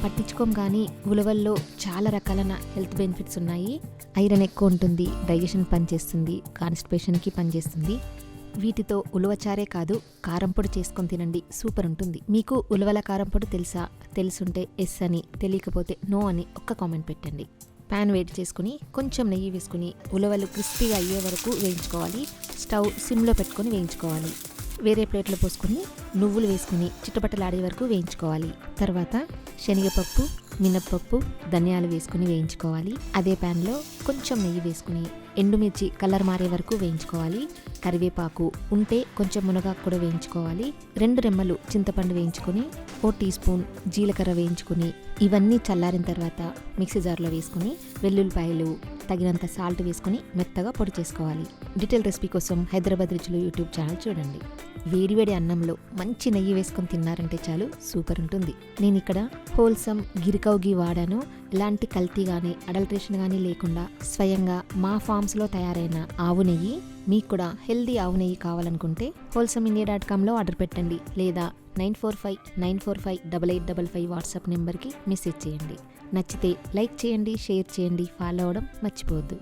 పట్టించుకోం కానీ ఉలవల్లో చాలా రకాలైన హెల్త్ బెనిఫిట్స్ ఉన్నాయి. ఐరన్ ఎక్కువ ఉంటుంది, డైజెషన్ పనిచేస్తుంది, కాన్స్టిపేషన్కి పనిచేస్తుంది. వీటితో ఉలవచారే కాదు, కారంపొడి చేసుకొని తినండి, సూపర్ ఉంటుంది. మీకు ఉలవల కారంపొడి తెలుసా? తెలుసుంటే ఎస్ అని, తెలియకపోతే నో అని ఒక్క కామెంట్ పెట్టండి. ప్యాన్ వేడి చేసుకుని కొంచెం నెయ్యి వేసుకుని ఉలవలు క్రిస్పీగా అయ్యే వరకు వేయించుకోవాలి. స్టవ్ సిమ్లో పెట్టుకొని వేయించుకోవాలి. వేరే ప్లేట్లో పోసుకొని నువ్వులు వేసుకుని చిట్టపట్టలాడే వరకు వేయించుకోవాలి. తర్వాత శనగపప్పు, మినప్పప్పు, ధనియాలు వేసుకుని వేయించుకోవాలి. అదే ప్యాన్లో కొంచెం నెయ్యి వేసుకుని ఎండుమిర్చి కలర్ మారే వరకు వేయించుకోవాలి. కరివేపాకు ఉంటే కొంచెం మునగాకు కూడా వేయించుకోవాలి. 2 రెమ్మలు చింతపండు వేయించుకొని 1 టీ స్పూన్ జీలకర్ర వేయించుకుని ఇవన్నీ చల్లారిన తర్వాత మిక్సీ జార్లో వేసుకుని వెల్లుల్లిపాయలు తగినంత సాల్ట్ వేసుకుని మెత్తగా పొడి చేసుకోవాలి. డీటెయిల్ రెసిపీ కోసం హైదరాబాద్ రుచులు యూట్యూబ్ ఛానల్ చూడండి. వేడివేడి అన్నంలో మంచి నెయ్యి వేసుకొని తిన్నారంటే చాలు, సూపర్ ఉంటుంది. నేను ఇక్కడ హోల్సమ్ గిరికౌ గీ వాడాను. ఎలాంటి కల్తీ కానీ అడల్ట్రేషన్ కానీ లేకుండా స్వయంగా మా ఫామ్స్లో తయారైన ఆవు నెయ్యి. మీకు కూడా హెల్దీ ఆవు నెయ్యి కావాలనుకుంటే wholesameindia.comలో ఆర్డర్ పెట్టండి, లేదా 9459458855 వాట్సాప్ నెంబర్కి మెసేజ్ చేయండి. నచ్చితే లైక్ చేయండి, షేర్ చేయండి, ఫాలో అవ్వడం మర్చిపోవద్దు.